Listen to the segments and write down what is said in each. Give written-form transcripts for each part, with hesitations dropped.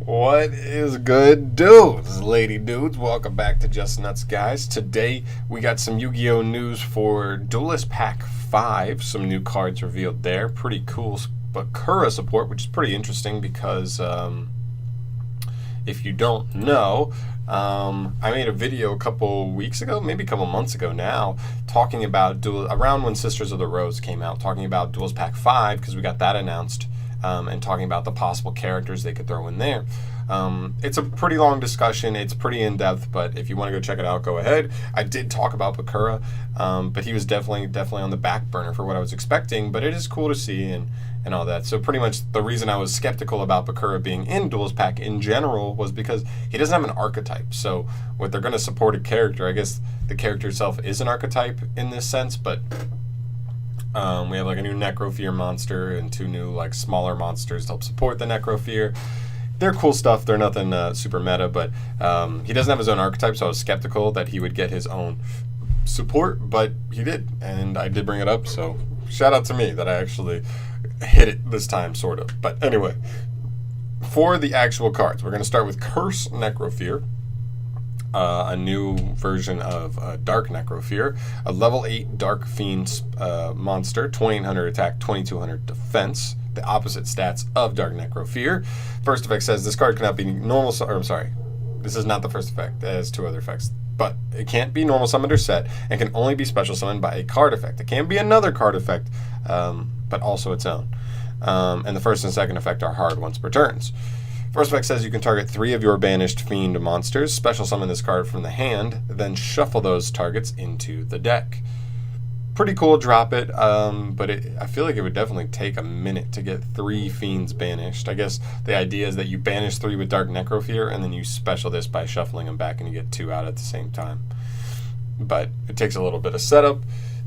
What is good, dudes, lady dudes? Welcome back to Just Nuts, guys. Today we got some Yu-Gi-Oh news for Duelist Pack 5. Some new cards revealed there. Pretty cool BAKURA support, which is pretty interesting because if you don't know, I made a video a couple weeks ago, maybe a couple months ago now, talking about around when Sisters of the Rose came out, talking about Duelist Pack 5 because we got that announced. And talking about the possible characters they could throw in there. It's a pretty long discussion. It's pretty in-depth, but if you want to go check it out, go ahead. I did talk about BAKURA, but he was definitely on the back burner for what I was expecting, but it is cool to see and all that. So pretty much the reason I was skeptical about BAKURA being in Duelist Pack in general was because he doesn't have an archetype. So what they're going to support a character, I guess the character itself is an archetype in this sense, but we have like a new Necrofear monster and two new like smaller monsters to help support the Necrofear. They're cool stuff. They're nothing super meta, but he doesn't have his own archetype, so I was skeptical that he would get his own support, but he did, and I did bring it up, so shout out to me that I actually hit it this time, sort of. But anyway, for the actual cards, we're going to start with Curse Necrofear. A new version of Dark Necrofear, a level 8 Dark Fiend monster, 2800 attack, 2200 defense, the opposite stats of Dark Necrofear. First effect says this card cannot be normal, or I'm sorry, this is not the first effect, it has two other effects, but it can't be normal summoned or set, and can only be special summoned by a card effect. It can be another card effect, but also its own. And the first and second effect are hard once per turns. First effect says you can target 3 of your banished fiend monsters, special summon this card from the hand, then shuffle those targets into the deck. Pretty cool, drop it, but I feel like it would definitely take a minute to get 3 fiends banished. I guess the idea is that you banish 3 with Dark Necrofear, and then you special this by shuffling them back, and you get 2 out at the same time. But it takes a little bit of setup.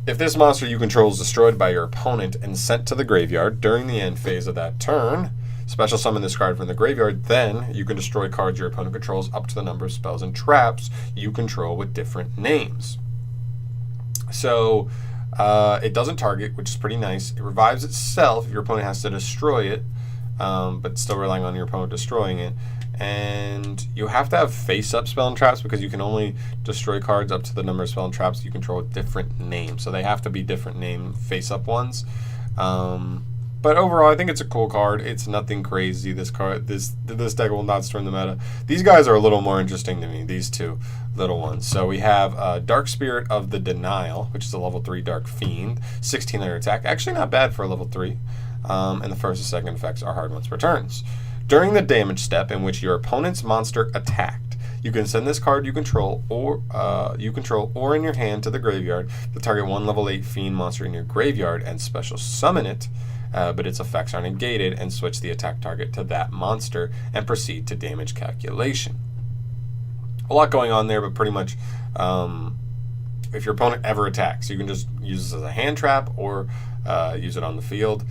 If this monster you control is destroyed by your opponent and sent to the graveyard during the end phase of that turn, special summon this card from the graveyard, then you can destroy cards your opponent controls up to the number of spells and traps you control with different names. So it doesn't target, which is pretty nice. It revives itself if your opponent has to destroy it, but still relying on your opponent destroying it. And you have to have face-up spell and traps because you can only destroy cards up to the number of spell and traps you control with different names. So they have to be different name face-up ones. But overall, I think it's a cool card. It's nothing crazy. This deck will not storm the meta. These guys are a little more interesting to me, these two little ones. So we have Dark Spirit of the Denial, which is a level 3 Dark Fiend, 1600 attack. Actually not bad for a level 3. And the first and second effects are hard once per turns. During the damage step in which your opponent's monster attacked, you can send this card you control or in your hand to the graveyard to target 1 level 8 Fiend monster in your graveyard and special summon it. But its effects are negated, and switch the attack target to that monster and proceed to damage calculation. A lot going on there, but pretty much if your opponent ever attacks, you can just use this as a hand trap or use it on the field.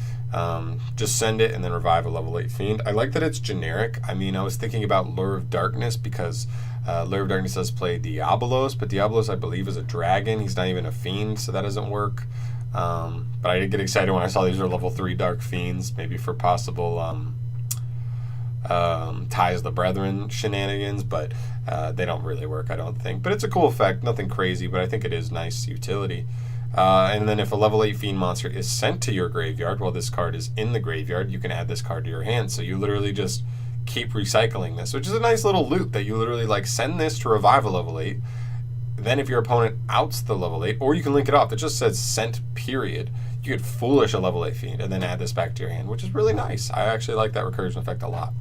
Just send it and then revive a level 8 Fiend. I like that it's generic. I mean, I was thinking about Lure of Darkness because Lure of Darkness does play Diabolos, but Diabolos, I believe, is a dragon. He's not even a fiend, so that doesn't work. But I did get excited when I saw these are level 3 Dark Fiends, maybe for possible Ties the Brethren shenanigans, but they don't really work, I don't think. But it's a cool effect, nothing crazy, but I think it is nice utility. And then if a level 8 Fiend monster is sent to your graveyard while this card is in the graveyard, you can add this card to your hand. So you literally just keep recycling this, which is a nice little loop that you literally like send this to revive a level 8. Then if your opponent outs the level 8, or you can link it off, it just says sent period, you could Foolish a level 8 Fiend and then add this back to your hand, which is really nice. I actually like that recursion effect a lot.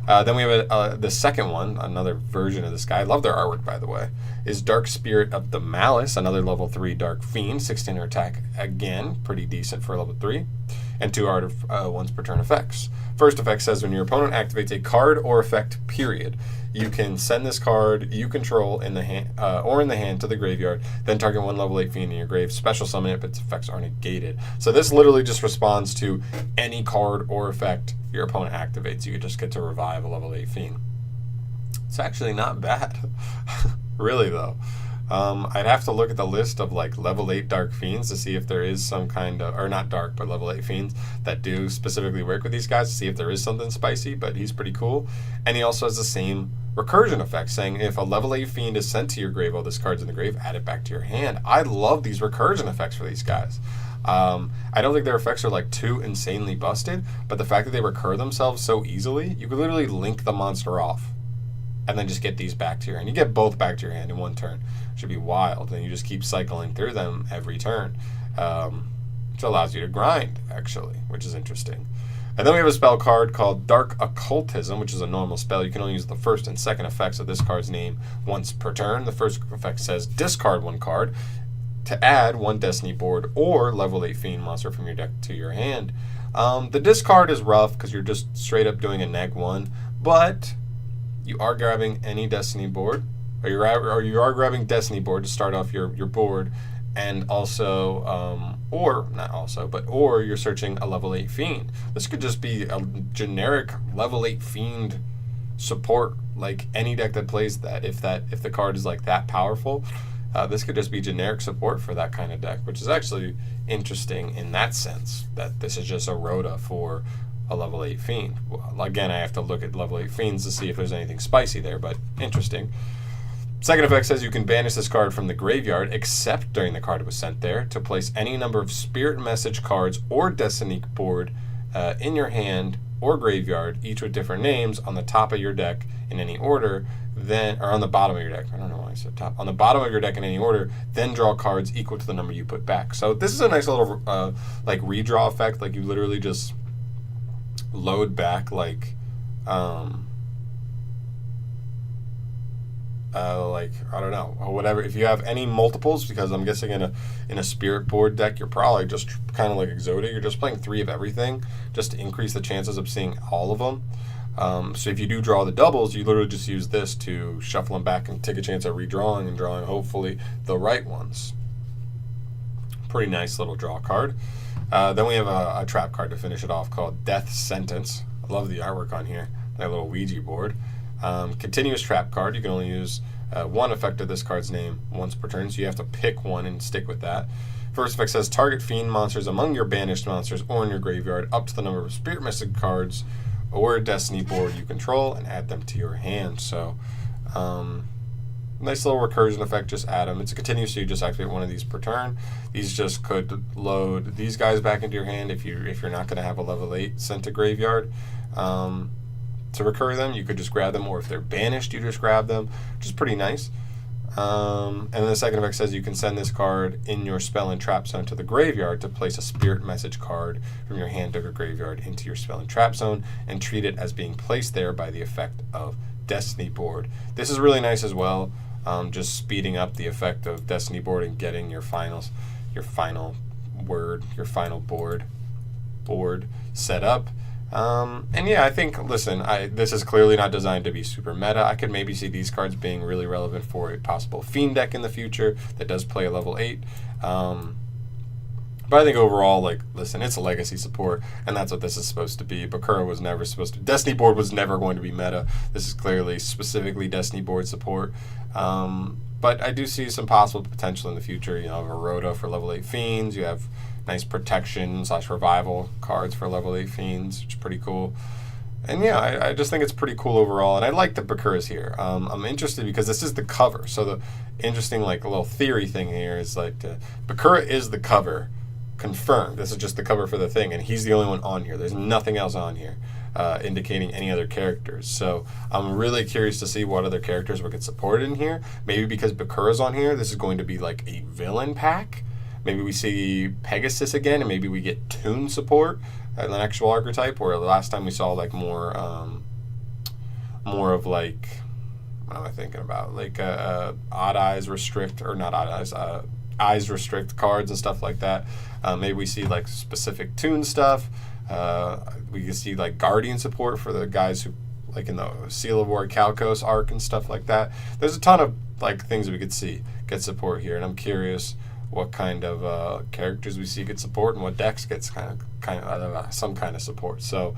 Then we have the second one, another version of this guy. I love their artwork, by the way. Is Dark Spirit of the Malice, another level 3 Dark Fiend, 1600 attack, again, pretty decent for level 3, and 2 art of once per turn effects. First effect says when your opponent activates a card or effect, period, you can send this card you control in the hand or in the hand to the graveyard, then target 1 level 8 Fiend in your grave, special summon it, but its effects are negated. So this literally just responds to any card or effect your opponent activates. You just get to revive a level 8 Fiend. It's actually not bad. Really, though. I'd have to look at the list of like level 8 Dark Fiends to see if there is some kind of, or not dark, but level 8 Fiends that do specifically work with these guys to see if there is something spicy, but he's pretty cool. And he also has the same recursion effect, saying if a level 8 Fiend is sent to your grave while this card's in the grave, add it back to your hand. I love these recursion effects for these guys. I don't think their effects are like too insanely busted, but the fact that they recur themselves so easily, you could literally link the monster off and then just get these back to your hand. You get both back to your hand in one turn. Should be wild. And you just keep cycling through them every turn. Which allows you to grind, actually, which is interesting. And then we have a spell card called Dark Occultism, which is a normal spell. You can only use the first and second effects of this card's name once per turn. The first effect says discard one card to add one Destiny board or level 8 Fiend monster from your deck to your hand. The discard is rough because you're just straight up doing a neg 1, but you are grabbing any Destiny board, or you are grabbing Destiny board to start off your board, and also, or you're searching a level 8 Fiend. This could just be a generic level 8 Fiend support, like any deck that plays that. If the card is like that powerful, this could just be generic support for that kind of deck, which is actually interesting in that sense, that this is just a Rhoda for a level 8 Fiend. Well, again, I have to look at level 8 Fiends to see if there's anything spicy there, but interesting. Second effect says you can banish this card from the graveyard, except during the card it was sent there, to place any number of Spirit Message cards or Destiny board in your hand or graveyard, each with different names, on the top of your deck in any order, or on the bottom of your deck. I don't know why I said top. On the bottom of your deck in any order, then draw cards equal to the number you put back. So this is a nice little like redraw effect. Like you literally just load back like I don't know, or whatever. If you have any multiples, because I'm guessing in a spirit board deck, you're probably just kind of like Exodia. You're just playing 3 of everything just to increase the chances of seeing all of them. So if you do draw the doubles, you literally just use this to shuffle them back and take a chance at redrawing and drawing hopefully the right ones. Pretty nice little draw card. Then we have a trap card to finish it off called Death Sentence. I love the artwork on here. That little Ouija board. Continuous trap card. You can only use one effect of this card's name once per turn, so you have to pick one and stick with that. First effect says target Fiend monsters among your banished monsters or in your graveyard up to the number of Spirit Mystic cards or Destiny board you control and add them to your hand. So nice little recursion effect, just add them. It's a continuous, so you just activate one of these per turn. These just could load these guys back into your hand if you're not going to have a level 8 sent to graveyard. To recur them, you could just grab them, or if they're banished, you just grab them, which is pretty nice. And then the second effect says you can send this card in your spell and trap zone to the graveyard to place a Spirit Message card from your hand or graveyard into your spell and trap zone and treat it as being placed there by the effect of Destiny board. This is really nice as well, just speeding up the effect of Destiny board and getting your final board set up. And yeah, I think, listen, this is clearly not designed to be super meta. I could maybe see these cards being really relevant for a possible Fiend deck in the future that does play a level 8. But I think overall, like, listen, it's a legacy support, and that's what this is supposed to be. BAKURA was never supposed to... Destiny board was never going to be meta. This is clearly specifically Destiny board support. But I do see some possible potential in the future. You know, Rhoda for level 8 Fiends. You have nice protection / revival cards for level 8 Fiends, which is pretty cool. And yeah, I just think it's pretty cool overall, and I like the BAKURAs here. I'm interested because this is the cover. So the interesting, like, little theory thing here is like BAKURA is the cover, confirmed. This is just the cover for the thing, and he's the only one on here. There's nothing else on here indicating any other characters. So I'm really curious to see what other characters will get supported in here. Maybe because BAKURA's on here, this is going to be like a villain pack. Maybe we see Pegasus again, and maybe we get Toon support, an actual archetype, where the last time we saw like more of like, what am I thinking about? Like odd eyes restrict, or not odd eyes, eyes restrict cards and stuff like that. Maybe we see like specific Toon stuff. We can see like Guardian support for the guys who, like in the Seal of War Calcos arc and stuff like that. There's a ton of like things we could see get support here, and I'm curious what kind of characters we see get support and what decks gets kind of some kind of support. So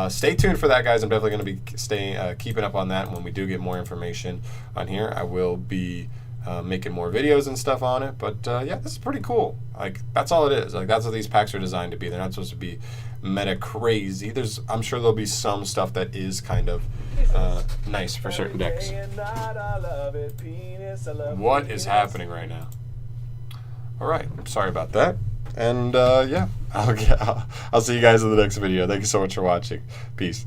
stay tuned for that, guys. I'm definitely going to be keeping up on that. And when we do get more information on here, I will be making more videos and stuff on it. But yeah, this is pretty cool. Like, that's all it is. Like, that's what these packs are designed to be. They're not supposed to be meta crazy. I'm sure there'll be some stuff that is kind of nice for certain decks. What is happening right now? All right, sorry about that. And yeah, I'll see you guys in the next video. Thank you so much for watching. Peace.